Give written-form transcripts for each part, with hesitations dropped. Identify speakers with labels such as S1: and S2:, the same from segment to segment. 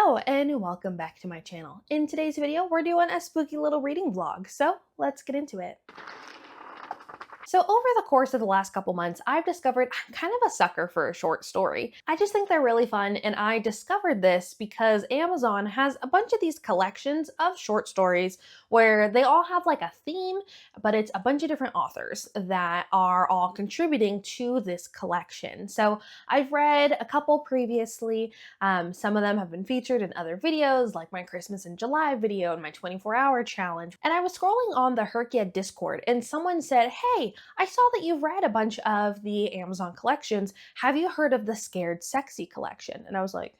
S1: Hello and welcome back to my channel. In today's video, we're doing a spooky little reading vlog, so let's get into it. So over the course of the last couple months, I've discovered I'm kind of a sucker for a short story. I just think they're really fun, and I discovered this because Amazon has a bunch of these collections of short stories where they all have like a theme, but it's a bunch of different authors that are all contributing to this collection. So I've read a couple previously. Some of them have been featured in other videos, like my Christmas in July video and my 24-hour challenge. And I was scrolling on the Herkia Discord, and someone said, "Hey, I saw that you've read a bunch of the Amazon collections. Have you heard of the Scared Sexy collection?" And I was like,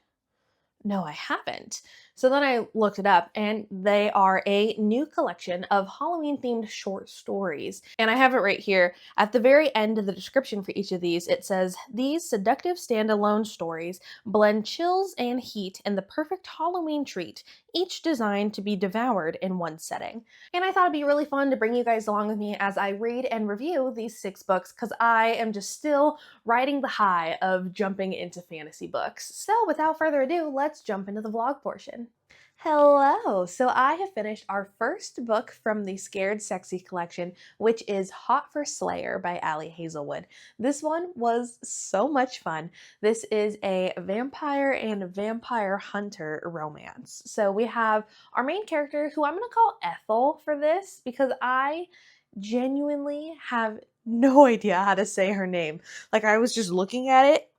S1: no, I haven't. So then I looked it up, and they are a new collection of Halloween themed short stories. And I have it right here. At the very end of the description for each of these, it says, "These seductive standalone stories blend chills and heat in the perfect Halloween treat, each designed to be devoured in one setting." And I thought it'd be really fun to bring you guys along with me as I read and review these 6 books, because I am just still riding the high of jumping into fantasy books. So without further ado, let's jump into the vlog portion. Hello! So I have finished our first book from the Scared Sexy collection, which is Hot for Slayer by Ali Hazelwood. This one was so much fun. This is a vampire and vampire hunter romance. So we have our main character, who I'm going to call Ethel for this, because I genuinely have no idea how to say her name. Like, I was just looking at it.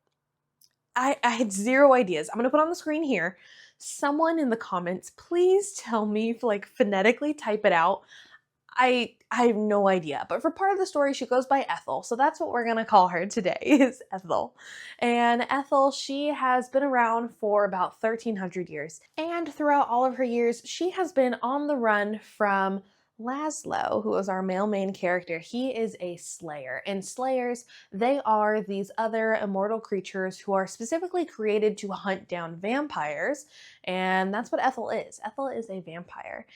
S1: I had zero ideas. I'm going to put on the screen here. Someone in the comments, please tell me, like, phonetically type it out. I have no idea. But for part of the story, she goes by Ethel. So that's what we're going to call her today, is Ethel. And Ethel, she has been around for about 1300 years. And throughout all of her years, she has been on the run from Laszlo, who is our male main character. He is a slayer, and slayers, they are these other immortal creatures who are specifically created to hunt down vampires, and that's what Ethel is. Ethel is a vampire,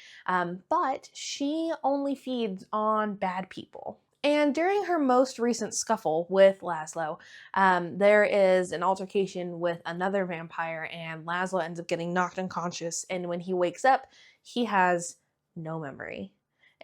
S1: but she only feeds on bad people. And during her most recent scuffle with Laszlo, there is an altercation with another vampire, and Laszlo ends up getting knocked unconscious, and when he wakes up, he has no memory.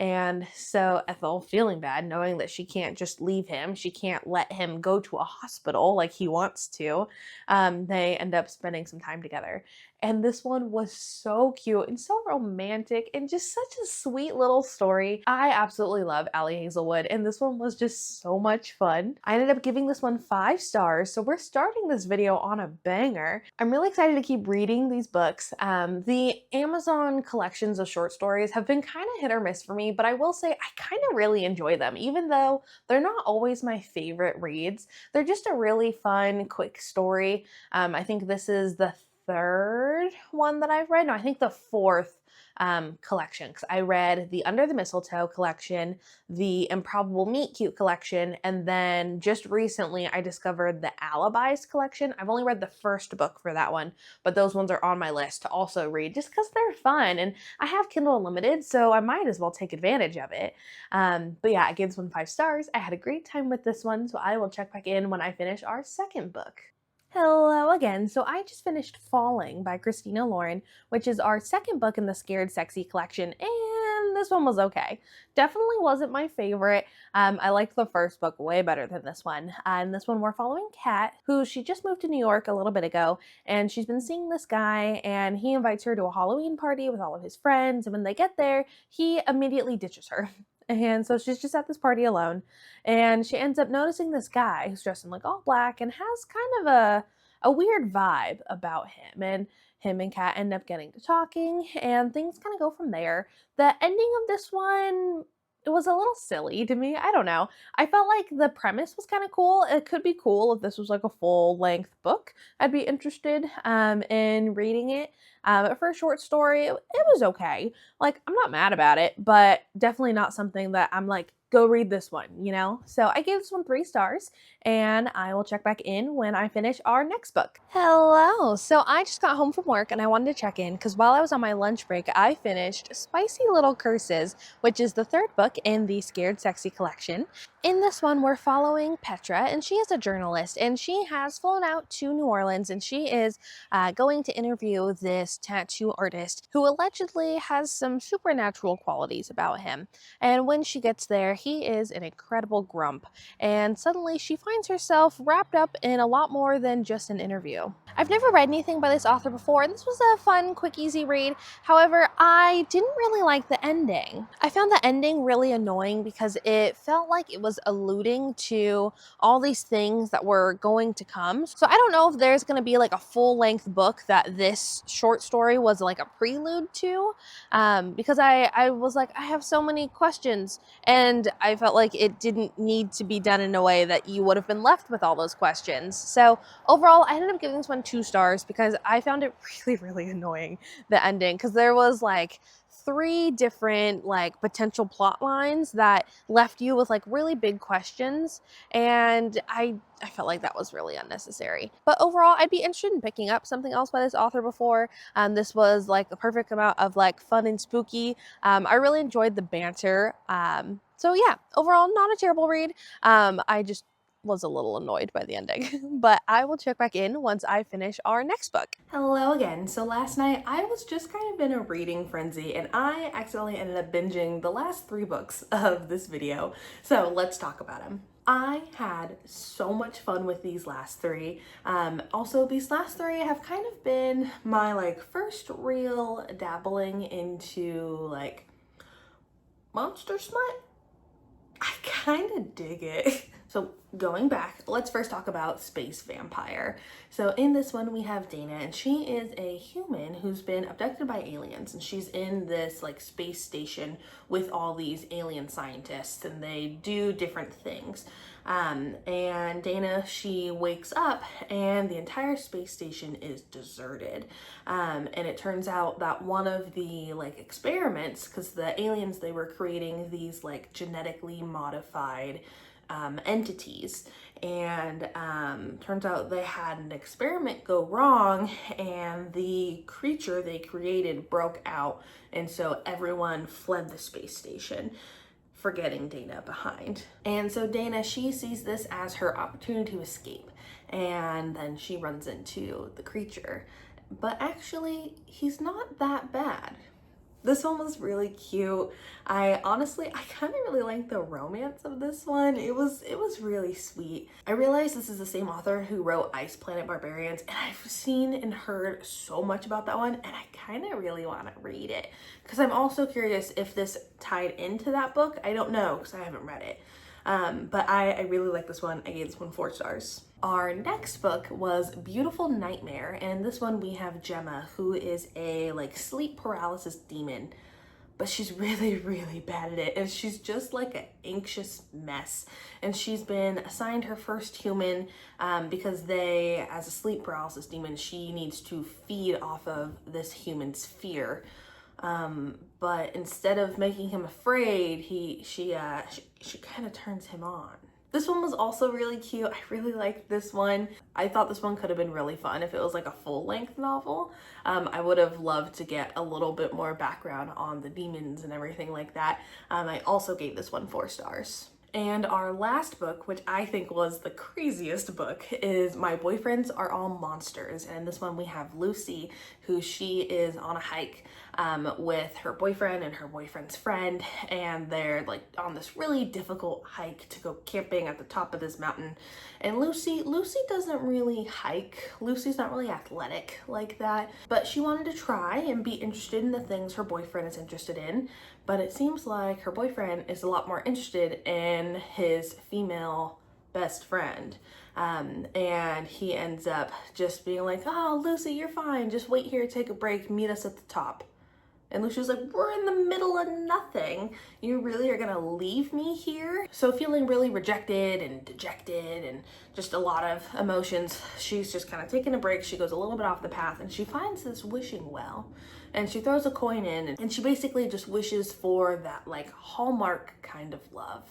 S1: And so Ethel, feeling bad, knowing that she can't just leave him, she can't let him go to a hospital like he wants to, they end up spending some time together. And this one was so cute and so romantic and just such a sweet little story. I absolutely love Ali Hazelwood, and this one was just so much fun. I ended up giving this one 5 stars, so we're starting this video on a banger. I'm really excited to keep reading these books. The Amazon collections of short stories have been kind of hit or miss for me, but I will say I kind of really enjoy them, even though they're not always my favorite reads. They're just a really fun, quick story. I think this is the 3rd one that I've read. No, I think the 4th collection, because I read the Under the Mistletoe collection, the Improbable Meet Cute collection, and then just recently I discovered the Alibis collection. I've only read the 1st book for that one, but those ones are on my list to also read just because they're fun, and I have Kindle Unlimited, so I might as well take advantage of it. But yeah, I gave this one 5 stars. I had a great time with this one, so I will check back in when I finish our 2nd book. Hello again. So I just finished Falling by Christina Lauren, which is our 2nd book in the Scared Sexy collection, and this one was okay. Definitely wasn't my favorite. I liked the 1st book way better than this one. And this one we're following Kat, who she just moved to New York a little bit ago, and she's been seeing this guy, and he invites her to a Halloween party with all of his friends, and when they get there, he immediately ditches her. And so she's just at this party alone, and she ends up noticing this guy who's dressed in like all black and has kind of a weird vibe about him. And him and Kat end up getting to talking, and things kind of go from there. The ending of this one, it was a little silly to me. I don't know. I felt like the premise was kind of cool. It could be cool if this was like a full-length book. I'd be interested in reading it. But for a short story, it was okay. Like, I'm not mad about it, but definitely not something that I'm like, go read this one, you know? So I gave this one 3 stars, and I will check back in when I finish our next book. Hello! So I just got home from work, and I wanted to check in because while I was on my lunch break, I finished Spicy Little Curses, which is the 3rd book in the Scared Sexy collection. In this one, we're following Petra, and she is a journalist, and she has flown out to New Orleans, and she is going to interview this famous tattoo artist who allegedly has some supernatural qualities about him. And when she gets there, he is an incredible grump, and suddenly she finds herself wrapped up in a lot more than just an interview. I've never read anything by this author before, and this was a fun, quick, easy read. However, I didn't really like the ending. I found the ending really annoying because it felt like it was alluding to all these things that were going to come. So I don't know if there's going to be like a full-length book that this short story was like a prelude to, because I was like, I have so many questions, and I felt like it didn't need to be done in a way that you would have been left with all those questions. So overall, I ended up giving this one 2 stars because I found it really annoying, the ending, because there was like 3 different like potential plot lines that left you with like really big questions, and I felt like that was really unnecessary. But overall, I'd be interested in picking up something else by this author before. This was like the perfect amount of like fun and spooky. I really enjoyed the banter. So yeah, overall, not a terrible read. I just was a little annoyed by the ending, but I will check back in once I finish our next book. Hello again. So last night I was just kind of in a reading frenzy, and I accidentally ended up binging the last 3 books of this video. So let's talk about them. I had so much fun with these last 3. Also, these last 3 have kind of been my like first real dabbling into like monster smut. I kind of dig it. So going back, let's first talk about Space Vampire. So in this one we have Dana, and she is a human who's been abducted by aliens, and she's in this like space station with all these alien scientists, and they do different things. And Dana, she wakes up and the entire space station is deserted. And it turns out that one of the like experiments, because the aliens, they were creating these like genetically modified entities, and turns out they had an experiment go wrong, and the creature they created broke out, and so everyone fled the space station, forgetting Dana behind. And so Dana, she sees this as her opportunity to escape, and then she runs into the creature. But actually, he's not that bad. This one was really cute. I kind of really like the romance of this one. It was really sweet. I realized this is the same author who wrote Ice Planet Barbarians, and I've seen and heard so much about that one, and I kind of really want to read it because I'm also curious if this tied into that book. I don't know because I haven't read it. But I really like this one. I gave this one 4 stars. Our next book was Beautiful Nightmare, and this one we have Gemma, who is a like sleep paralysis demon, but she's really bad at it, and she's just like an anxious mess. And she's been assigned her first human because as a sleep paralysis demon, she needs to feed off of this human's fear. But instead of making him afraid, she kind of turns him on. This one was also really cute. I really liked this one. I thought this one could have been really fun if it was like a full-length novel. I would have loved to get a little bit more background on the demons and everything like that. I also gave this one 4 stars. And our last book, which I think was the craziest book, is My Boyfriends Are All Monsters. And in this one we have Lucy, who she is on a hike with her boyfriend and her boyfriend's friend, and they're like on this really difficult hike to go camping at the top of this mountain. And Lucy doesn't really hike. Lucy's not really athletic like that, but she wanted to try and be interested in the things her boyfriend is interested in. But it seems like her boyfriend is a lot more interested in his female best friend. And he ends up just being like, oh, Lucy, you're fine. Just wait here, take a break, meet us at the top. And Lucy's like, we're in the middle of nothing. You really are gonna leave me here? So feeling really rejected and dejected and just a lot of emotions, she's just kind of taking a break. She goes a little bit off the path, and she finds this wishing well, and she throws a coin in, and she basically just wishes for that like Hallmark kind of love.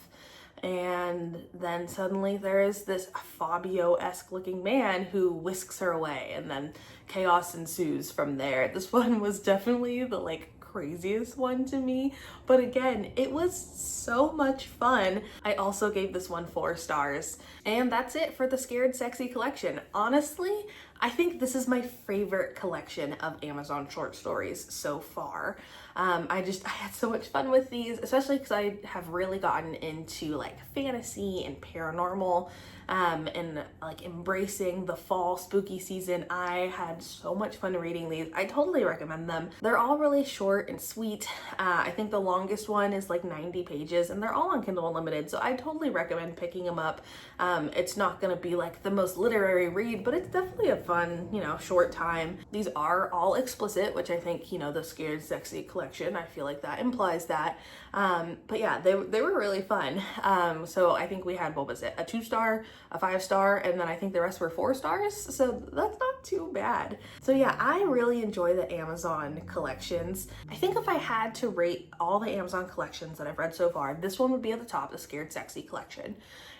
S1: And then suddenly there is this Fabio-esque looking man who whisks her away, and then chaos ensues from there. This one was definitely the like craziest one to me, but again, it was so much fun. I also gave this one 4 stars. And that's it for the Scared Sexy collection. Honestly, I think this is my favorite collection of Amazon short stories so far. I had so much fun with these, especially because I have really gotten into like fantasy and paranormal, and like embracing the fall spooky season. I had so much fun reading these. I totally recommend them. They're all really short and sweet. I think the longest one is like 90 pages, and they're all on Kindle Unlimited, so I totally recommend picking them up. It's not gonna be like the most literary read, but it's definitely a fun, short time. These are all explicit, which I think, the Scared Sexy collection, I feel like that implies that. But yeah, they were really fun. So I think we had, what was it, a 2-star, a 5-star, and then I think the rest were 4 stars. So that's not too bad. So yeah, I really enjoy the Amazon collections. I think if I had to rate all the Amazon collections that I've read so far, this one would be at the top, the Scared Sexy collection.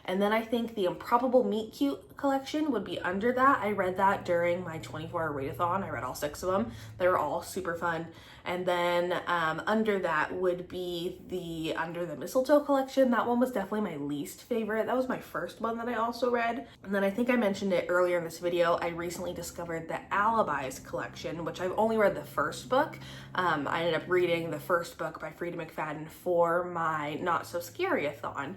S1: And then I think the Improbable Meet Cute collection would be under that. I read that during my 24-hour readathon. I read all 6 of them. They were all super fun. And then under that would be the Under the Mistletoe collection. That one was definitely my least favorite. That was my first one that I also read. And then I think I mentioned it earlier in this video, I recently discovered the Alibis collection, which I've only read the first book. I ended up reading the first book by Frida McFadden for my Not So Scary-a-thon.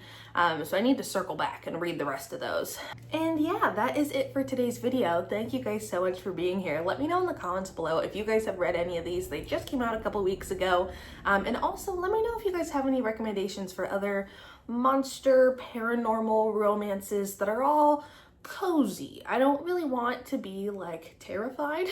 S1: So I need to circle back and read the rest of those. And yeah, that is it for today's video. Thank you guys so much for being here. Let me know in the comments below if you guys have read any of these. They just came out a couple weeks ago. And also let me know if you guys have any recommendations for other monster paranormal romances that are all cozy. I don't really want to be like terrified,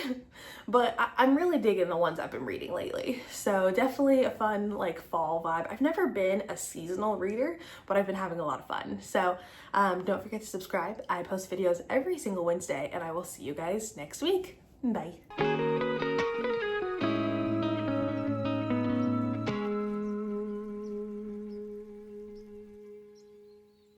S1: but I'm really digging the ones I've been reading lately. So definitely a fun like fall vibe. I've never been a seasonal reader, but I've been having a lot of fun. So don't forget to subscribe. I post videos every single Wednesday, and I will see you guys next week. Bye.